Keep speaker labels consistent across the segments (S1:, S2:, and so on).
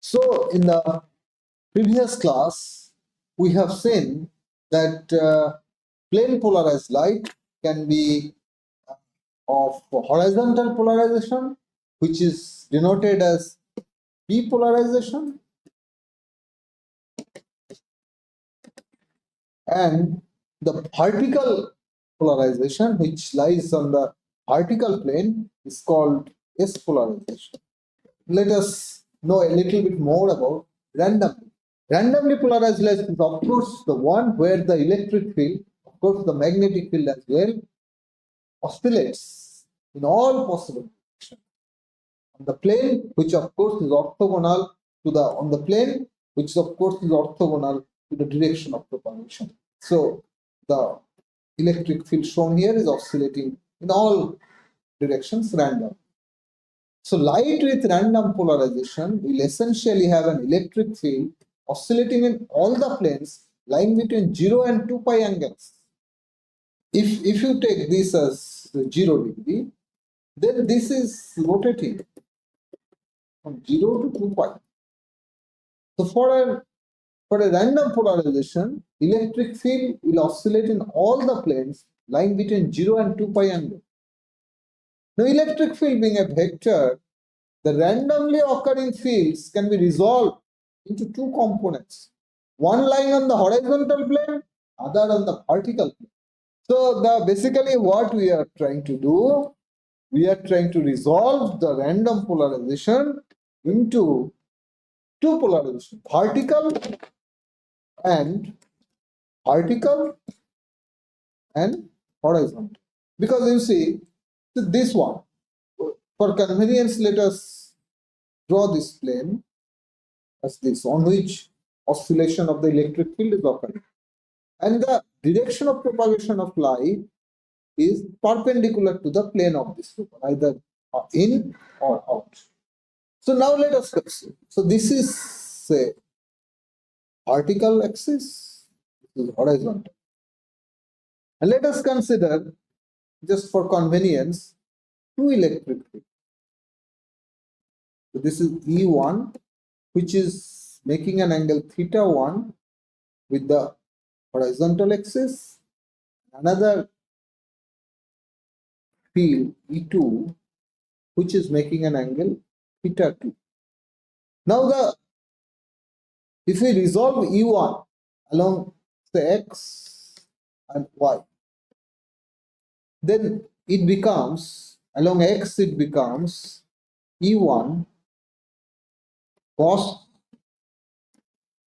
S1: So in the previous class, we have seen that plane polarized light can be of horizontal polarization, which is denoted as P polarization, and the vertical polarization, which lies on the vertical plane, is called S polarization. Let us know a little bit more about randomly. Randomly polarized light is, of course, the one where the electric field, of course, the magnetic field as well, oscillates in all possible directions. On the plane, which of course is orthogonal to the plane, which of course is orthogonal to the direction of propagation. So the electric field shown here is oscillating in all directions random. So light with random polarization will essentially have an electric field oscillating in all the planes lying between 0 and 2 pi angles. If you take this as 0 degree, then this is rotating from 0 to 2 pi. So for a random polarization, electric field will oscillate in all the planes lying between 0 and 2 pi angle. Now electric field being a vector, the randomly occurring fields can be resolved into two components, one lying on the horizontal plane, other on the vertical plane. So basically what we are trying to do, we are trying to resolve the random polarization into two polarizations, and vertical and horizontal. Because you see, this one, for convenience, let us draw this plane as this, on which oscillation of the electric field is occurring. And the direction of propagation of light is perpendicular to the plane of this paper, either in or out. So now let us consider. So this is, say, vertical axis, this is horizontal. And let us consider, just for convenience, two electric fields. So this is E1, which is making an angle θ1 with the horizontal axis. Another field E2, which is making an angle θ2. Now if we resolve E1 along the X and Y, then it becomes, along X it becomes E1 cos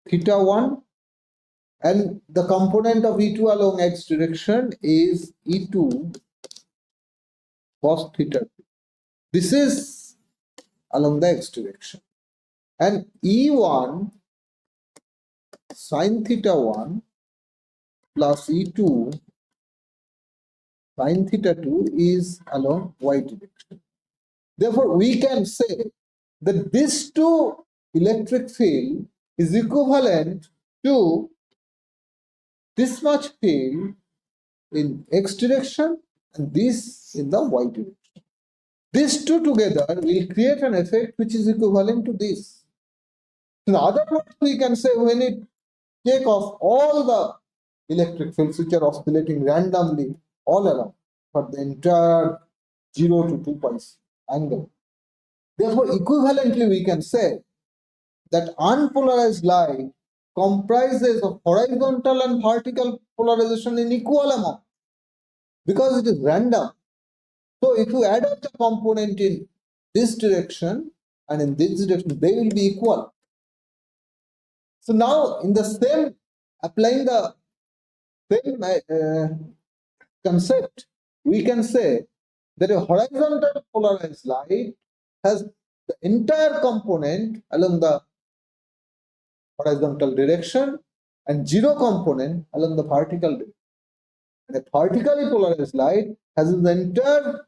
S1: θ1, and the component of E2 along X direction is E2 cos θ2. This is along the X direction. And E1 sin θ1 plus E2 sin θ2 is along Y direction. Therefore, we can say that this two electric field is equivalent to this much field in X direction and this in the Y direction. These two together will create an effect which is equivalent to this. In other words, we can say when we take off all the electric fields which are oscillating randomly all around for the entire 0 to 2 pi angle. Therefore, equivalently, we can say that unpolarized light comprises of horizontal and vertical polarization in equal amount because it is random. So if you add up the component in this direction and in this direction, they will be equal. So now in the same, applying the same concept, we can say that a horizontal polarized light has the entire component along the horizontal direction and zero component along the vertical direction. And a vertically polarized light has the entire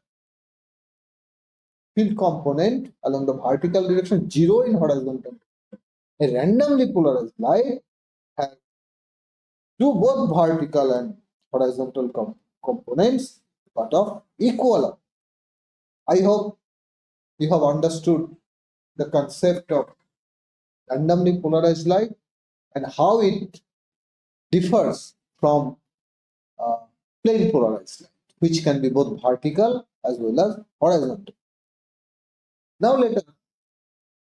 S1: field component along the vertical direction, zero in horizontal. A randomly polarized light has both vertical and horizontal components, but of equal. I hope you have understood the concept of randomly polarized light and how it differs from uh, plane polarized light, which can be both vertical as well as horizontal. Now let us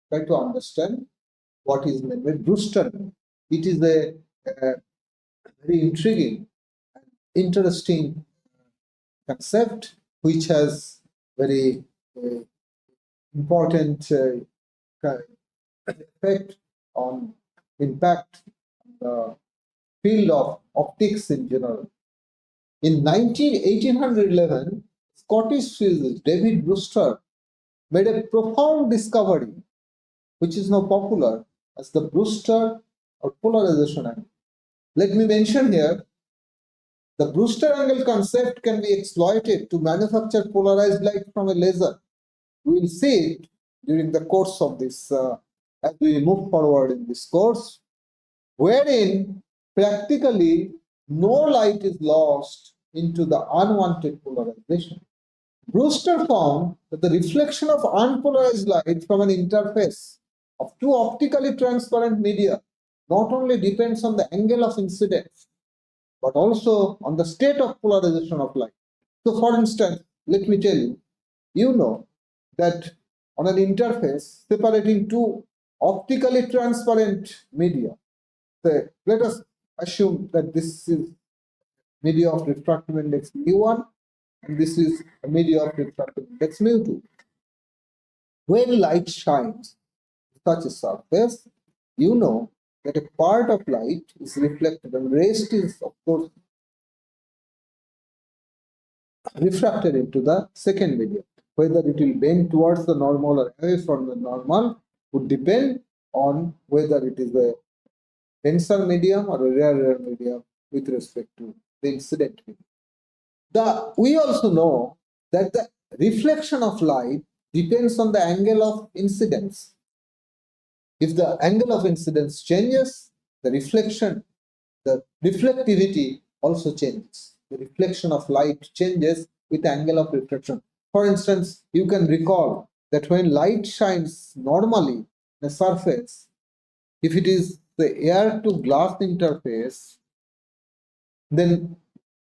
S1: try to understand what is meant by Brewster. It is a very intriguing, interesting concept which has very uh, important effect on impact the field of optics in general. In 1811, Scottish physicist David Brewster made a profound discovery, which is now popular as the Brewster or polarization angle. Let me mention here the Brewster angle concept can be exploited to manufacture polarized light from a laser. We will see it during the course of this as we move forward in this course, wherein practically no light is lost into the unwanted polarization. Brewster found that the reflection of unpolarized light from an interface of two optically transparent media not only depends on the angle of incidence, but also on the state of polarization of light. So, for instance, let me tell you, you know that on an interface separating two optically transparent media, say, let us assume that this is media of refractive index mu1 and this is a media of refractive index mu2. When light shines on such a surface, you know that a part of light is reflected and the rest is, of course, refracted into the second medium. Whether it will bend towards the normal or away from the normal would depend on whether it is a denser medium or a rarer medium with respect to the incident medium. We also know that the reflection of light depends on the angle of incidence. If the angle of incidence changes, the reflectivity also changes. The reflection of light changes with angle of reflection. For instance, you can recall that when light shines normally on a surface, if it is the air to glass interface, then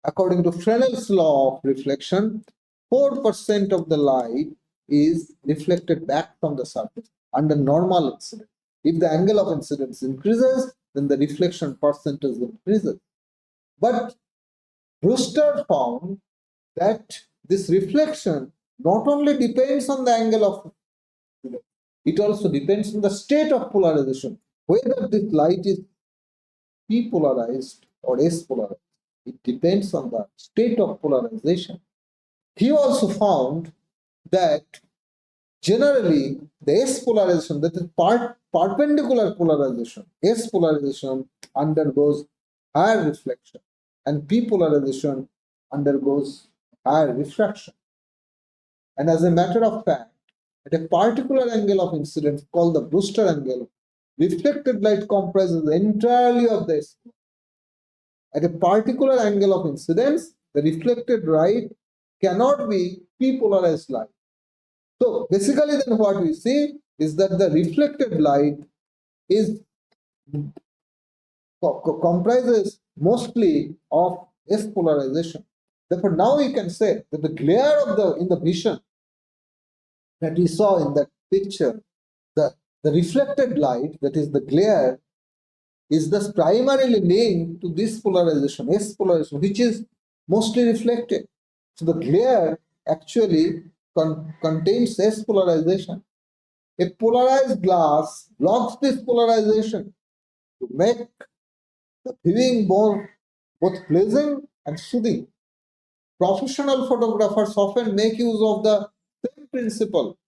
S1: according to Fresnel's law of reflection, 4% of the light is reflected back from the surface under normal incidence. If the angle of incidence increases, then the reflection percentage increases. But Brewster found that this reflection not only depends on the angle of incidence, it also depends on the state of polarization, whether this light is P polarized or S polarized. It depends on the state of polarization. He also found that generally the S polarization, that is perpendicular polarization, S polarization undergoes higher reflection and P polarization undergoes higher refraction. And as a matter of fact, at a particular angle of incidence called the Brewster angle, reflected light comprises entirely of the S. At a particular angle of incidence, the reflected light cannot be p-polarized light. So basically then what we see is that the reflected light is comprises mostly of S polarization. Therefore, now we can say that the glare of in the vision that we saw in that picture, the reflected light, that is the glare, is thus primarily linked to this polarization, S polarization, which is mostly reflected. So the glare actually contains S polarization. A polarized glass blocks this polarization to make the viewing both pleasant and soothing. Professional photographers often make use of the same principle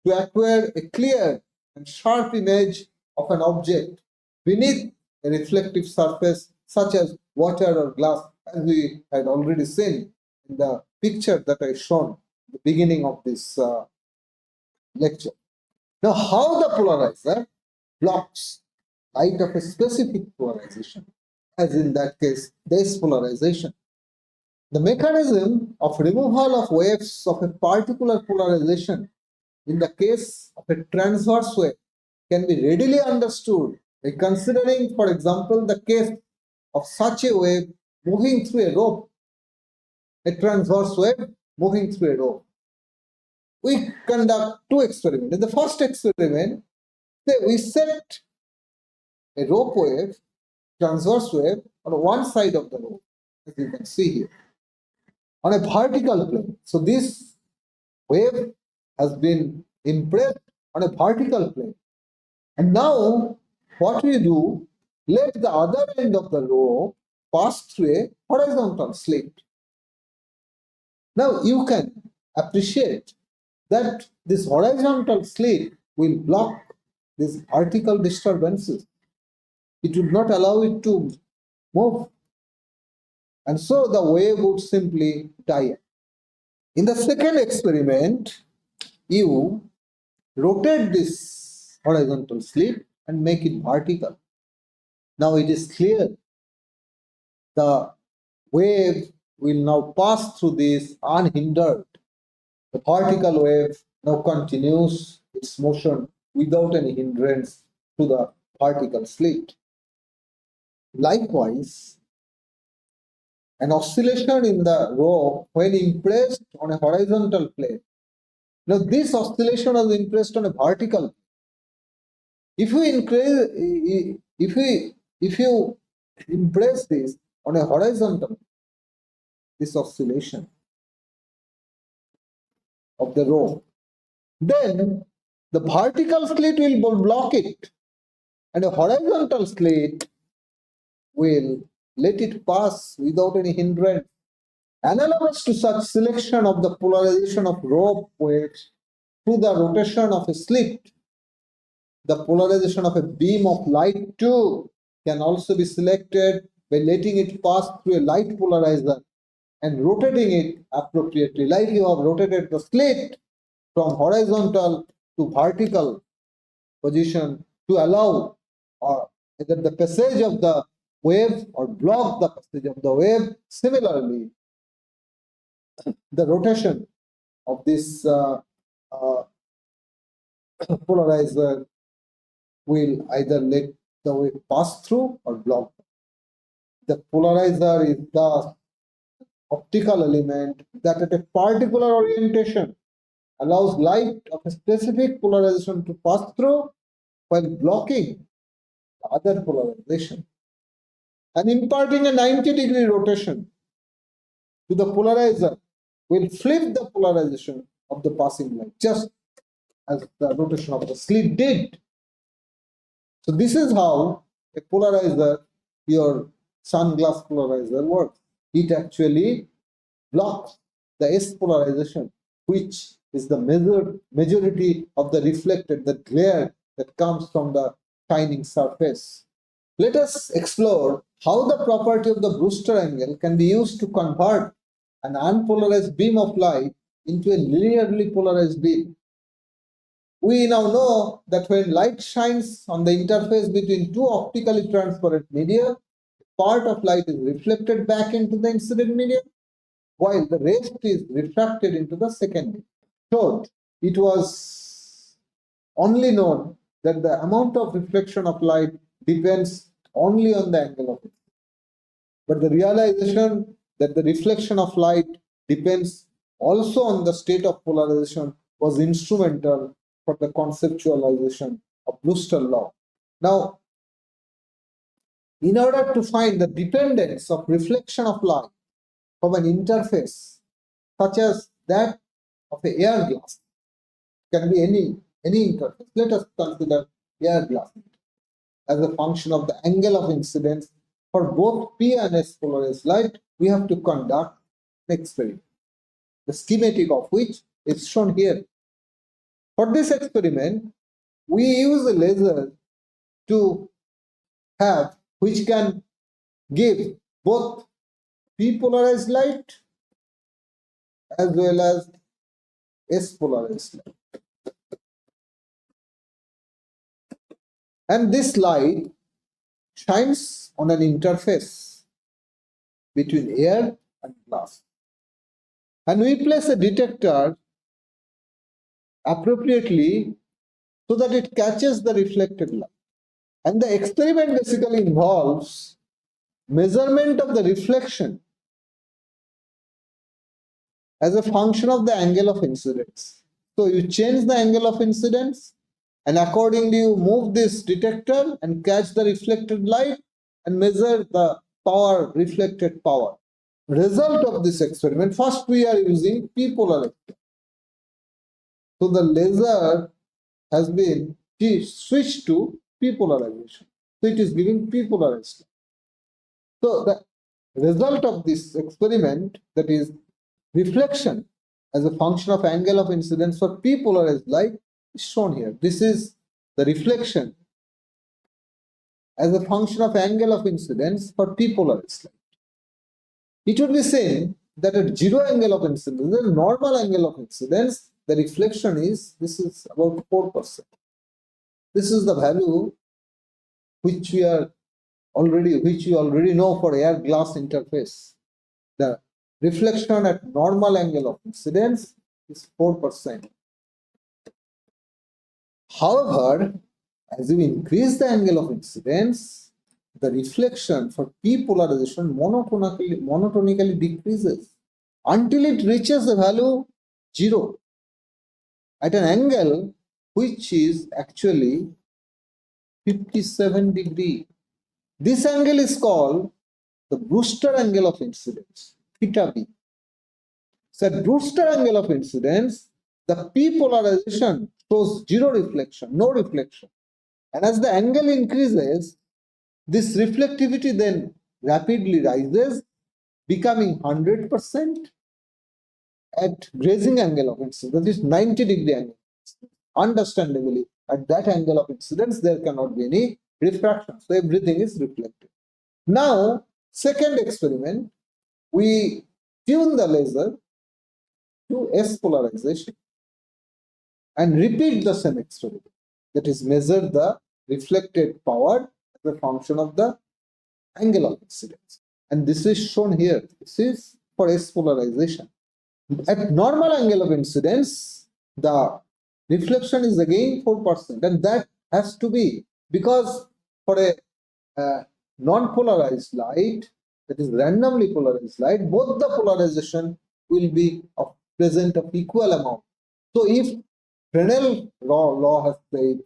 S1: to acquire a clear and sharp image of an object beneath a reflective surface such as water or glass, as we had already seen in the picture that I shown at the beginning of this lecture. Now, how the polarizer blocks light of a specific polarization, as in that case, this polarization. The mechanism of removal of waves of a particular polarization in the case of a transverse wave can be readily understood by considering, for example, the case of such a wave moving through a rope, a transverse wave moving through a rope. We conduct two experiments. In the first experiment, we set a rope wave, transverse wave, on one side of the rope, as you can see here, on a vertical plane. So this wave has been impressed on a vertical plane. And now, what we do, let the other end of the rope pass through a horizontal slit. Now, you can appreciate that this horizontal slit will block these vertical disturbances. It would not allow it to move. And so the wave would simply die. In the second experiment, you rotate this horizontal slit and make it vertical. Now it is clear the wave will now pass through this unhindered. The vertical wave now continues its motion without any hindrance to the vertical slit. Likewise, an oscillation in the rope when impressed on a horizontal plane. Now this oscillation was impressed on a vertical. If you impress this on a horizontal, this oscillation of the rope, then the vertical slit will block it, and a horizontal slit will let it pass without any hindrance. Analogous to such selection of the polarization of rope waves through the rotation of a slit, the polarization of a beam of light too can also be selected by letting it pass through a light polarizer and rotating it appropriately, like you have rotated the slit from horizontal to vertical position to allow either the passage of the wave or block the passage of the wave. Similarly, the rotation of this polarizer will either let the wave pass through or block. The polarizer is the optical element that at a particular orientation allows light of a specific polarization to pass through while blocking the other polarization and imparting a 90-degree rotation to the polarizer will flip the polarization of the passing light, just as the rotation of the slit did. So this is how a polarizer, your sunglass polarizer, works. It actually blocks the S polarization, which is the majority of the reflected, the glare that comes from the shining surface. Let us explore how the property of the Brewster angle can be used to convert an unpolarized beam of light into a linearly polarized beam. We now know that when light shines on the interface between two optically transparent media, part of light is reflected back into the incident medium, while the rest is refracted into the second medium. So it was only known that the amount of reflection of light depends only on the angle of it. But the realization that the reflection of light depends also on the state of polarization was instrumental for the conceptualization of Brewster law. Now, in order to find the dependence of reflection of light from an interface such as that of an air glass, can be any interface. Let us consider air glass as a function of the angle of incidence for both P and S polarized light. We have to conduct an experiment, the schematic of which is shown here. For this experiment, we use a laser to have which can give both P polarized light as well as S polarized light. And this light shines on an interface between air and glass. And we place a detector appropriately so that it catches the reflected light. And the experiment basically involves measurement of the reflection as a function of the angle of incidence. So you change the angle of incidence, and accordingly you move this detector and catch the reflected light and measure the power, reflected power. Result of this experiment, first we are using p polarization. So the laser has been switched to p polarization. So it is giving p polarized. So the result of this experiment, that is reflection as a function of angle of incidence for p polarized light, is shown here. This is the reflection as a function of angle of incidence for p polarized light. It would be seen that at zero angle of incidence, the normal angle of incidence, the reflection is, this is about 4%. This is the value which you already know for air glass interface. The reflection at normal angle of incidence is 4%. However, as you increase the angle of incidence, the reflection for p polarization monotonically decreases until it reaches the value 0 at an angle which is actually 57 degree. This angle is called the Brewster angle of incidence, theta b. So at Brewster angle of incidence, the p polarization shows 0 reflection, no reflection. And as the angle increases, this reflectivity then rapidly rises, becoming 100% at grazing angle of incidence, that is 90 degree angle. Understandably, at that angle of incidence, there cannot be any refraction. So everything is reflected. Now, second experiment, we tune the laser to S polarization and repeat the same experiment. That is, measure the reflected power as a function of the angle of incidence. And this is shown here. This is for S polarization. At normal angle of incidence, the reflection is again 4%, and that has to be because for a non-polarized light, that is randomly polarized light, both the polarization will be present of equal amount. So if Fresnel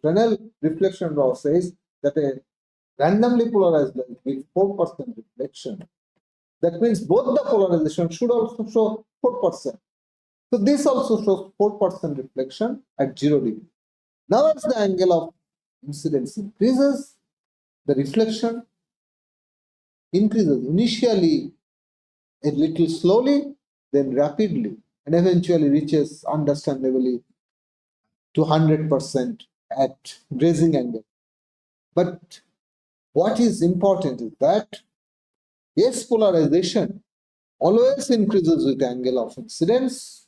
S1: Fresnel reflection law says that a randomly polarized light with 4% reflection, that means both the polarization should also show 4%. So this also shows 4% reflection at 0 degree. Now as the angle of incidence increases, the reflection increases initially a little slowly, then rapidly, and eventually reaches understandably to 100% at grazing angle. But what is important is that S polarization always increases with angle of incidence,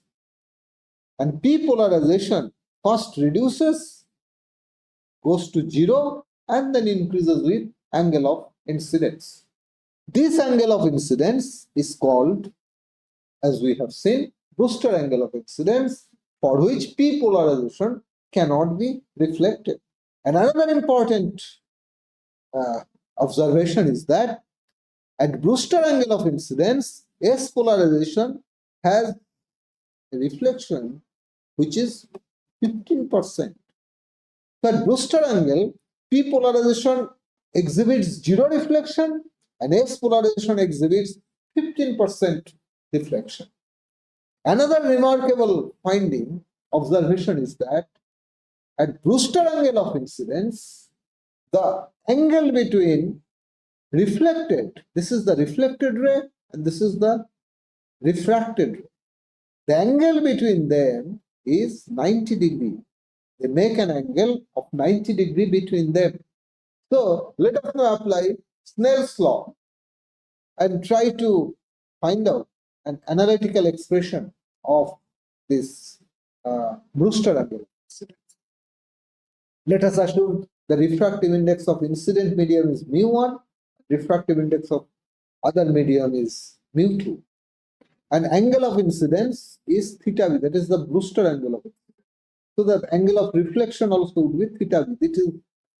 S1: and p polarization first reduces, goes to 0, and then increases with angle of incidence. This angle of incidence is called, as we have seen, Brewster angle of incidence, for which p polarization cannot be reflected. And another important observation is that at Brewster angle of incidence, S polarization has a reflection which is 15%. So at Brewster angle, p polarization exhibits 0 reflection and S polarization exhibits 15% reflection. Another remarkable observation is that at Brewster angle of incidence, the angle between reflected, this is the reflected ray and this is the refracted ray. The angle between them is 90 degree. They make an angle of 90 degree between them. So let us now apply Snell's law and try to find out an analytical expression of this Brewster angle. Let us assume the refractive index of incident medium is mu1, refractive index of other medium is mu2. And angle of incidence is theta b, that is the Brewster angle of incidence. So the angle of reflection also would be theta b. This is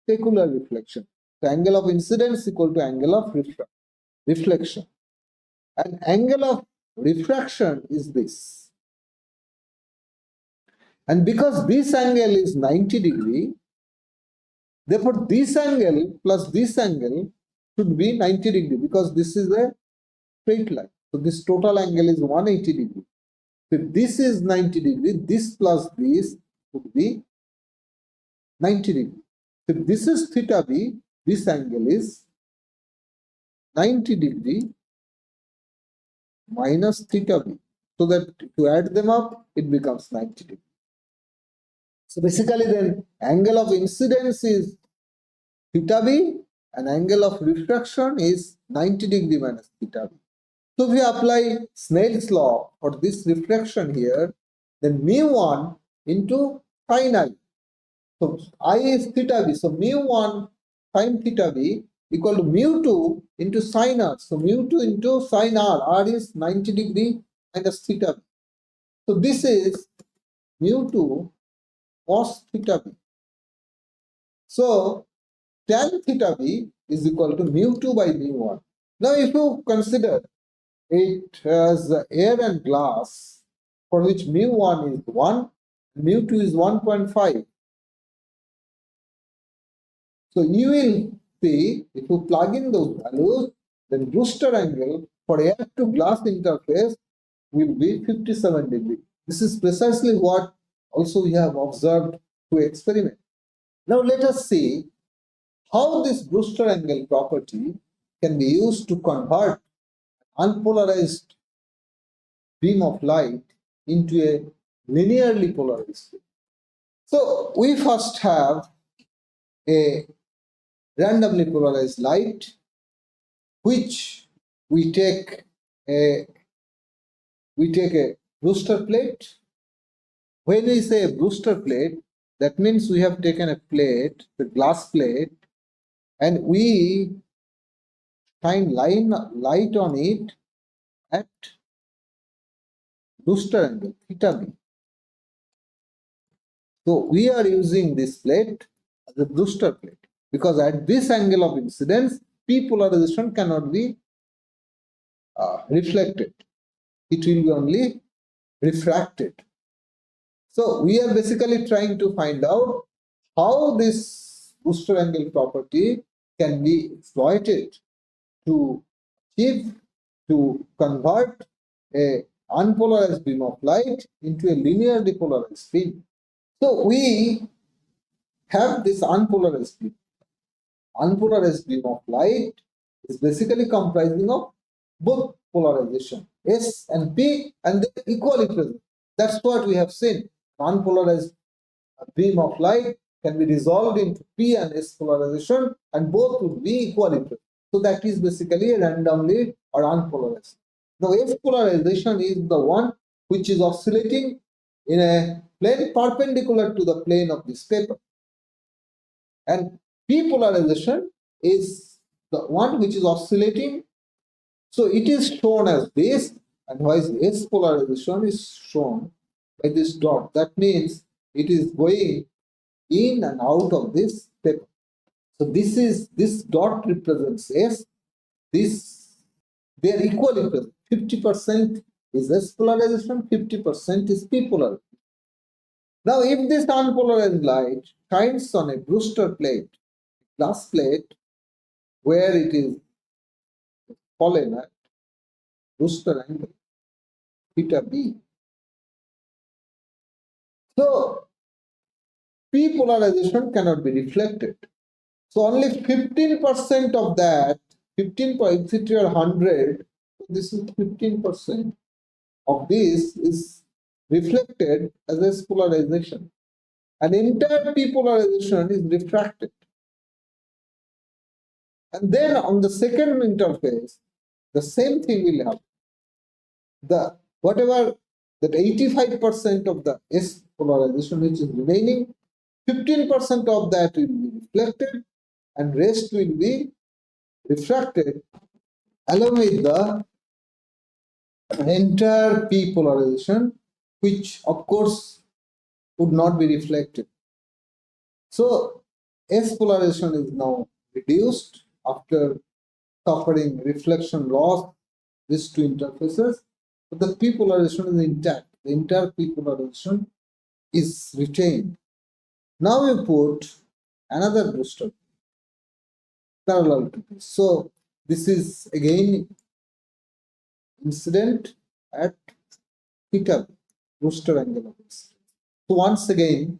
S1: specular reflection. The angle of incidence equal to angle of reflection. And angle of refraction is this. And because this angle is 90 degree, therefore this angle plus this angle should be 90 degree because this is a straight line. So this total angle is 180 degree. If this is 90 degree, this plus this would be 90 degree. If this is theta b, this angle is 90 degree minus theta b. So that to add them up, it becomes 90 degree. So basically then angle of incidence is theta b and angle of refraction is 90 degree minus theta b. So if we apply Snell's law for this refraction here, then mu1 into sin I. So I is theta b. So mu1 sin theta b equal to mu2 into sin r. So mu2 into sin r. R is 90 degree minus theta b. So this is mu2 cos theta b. So tan theta b is equal to mu2 by mu1. Now if you consider it has air and glass for which mu1 is 1, mu2 is 1.5. So you will see if you plug in those values, then Brewster angle for air to glass interface will be 57 degree. This is precisely what also we have observed through experiment. Now let us see how this Brewster angle property can be used to convert unpolarized beam of light into a linearly polarized beam. So we first have a randomly polarized light, which we take a Brewster plate. When we say Brewster plate, that means we have taken a plate, the glass plate, and we shine light on it at Brewster angle theta b. So we are using this plate as a Brewster plate because at this angle of incidence, P polarization cannot be reflected. It will be only refracted. So we are basically trying to find out how this Brewster angle property can be exploited to convert a unpolarized beam of light into a linearly polarized beam. So we have this unpolarized beam. Unpolarized beam of light is basically comprising of both polarization, S and P, and they're equally present. That's what we have seen. Unpolarized beam of light can be resolved into P and S polarization, and both would be equally present. So that is basically a randomly or unpolarized. Now S polarization is the one which is oscillating in a plane perpendicular to the plane of this paper. And P polarization is the one which is oscillating. So it is shown as this, and while S polarization is shown by this dot. That means it is going in and out of this paper. So this dot represents S. They are equally present. 50% is S polarization, 50% is P polarization. Now, if this unpolarized light shines on a Brewster plate, glass plate, where it is fallen at Brewster angle, theta b. So, P polarization cannot be reflected. So, only 15% of that, 15, if it were 100, this is 15% of this is reflected as S polarization. And entire P polarization is refracted. And then on the second interface, the same thing will happen. Whatever that 85% of the S polarization which is remaining, 15% of that will be reflected and rest will be refracted along with the entire P polarization, which of course would not be reflected. So S polarization is now reduced after suffering reflection loss these two interfaces, but the P polarization is intact. The entire P polarization is retained. Now you put another booster parallel to this. So this is again incident at theta, booster angle of incidence. So once again,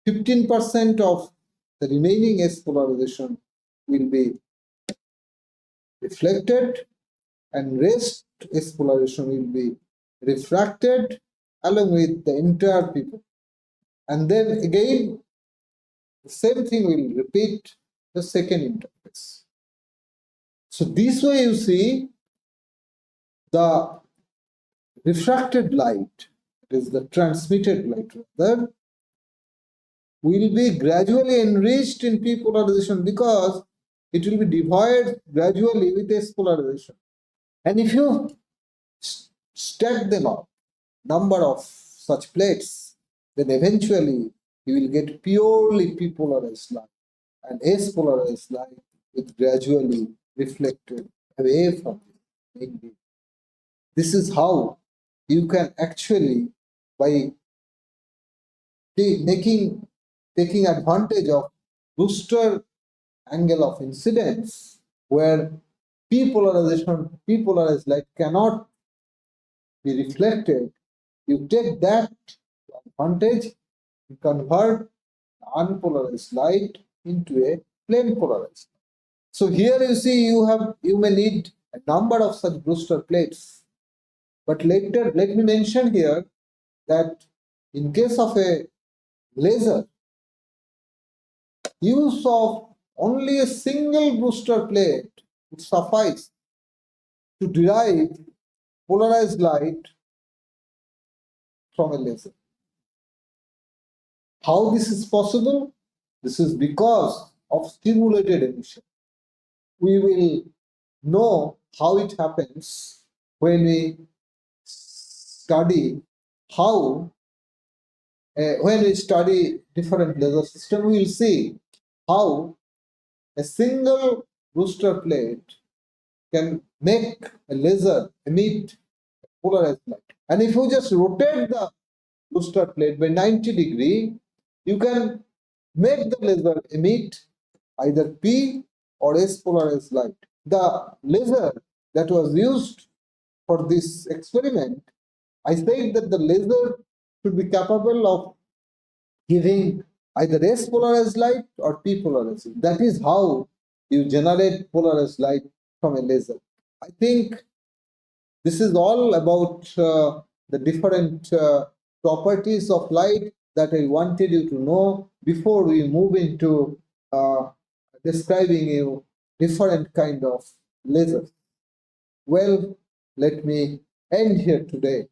S1: 15% of the remaining S polarization will be reflected and rest S polarization will be refracted along with the entire people. And then again, the same thing will repeat the second interface. So this way you see the refracted light, it is the transmitted light rather, will be gradually enriched in P polarization because it will be divided gradually with S polarization. And if you stack them up, number of such plates, then eventually you will get purely P polarized light and S polarized light is gradually reflected away from the main beam. This is how you can actually, by taking advantage of booster angle of incidence, where P polarized light cannot be reflected, you take that advantage and convert unpolarized light into a plane polarized. So here you see you may need a number of such booster plates. But later, let me mention here that in case of a laser, use of only a single booster plate would suffice to derive polarized light from a laser. How this is possible? This is because of stimulated emission. We will know how it happens when we study how when we study different laser systems, we will see how a single booster plate can make a laser emit polarized light. And if you just rotate the booster plate by 90 degree, you can make the laser emit either P or S polarized light. The laser that was used for this experiment, I said that the laser should be capable of giving either S polarized light or P polarized light. That is how you generate polarized light from a laser. I think this is all about the different properties of light that I wanted you to know before we move into describing you different kind of lasers. Well, let me end here today.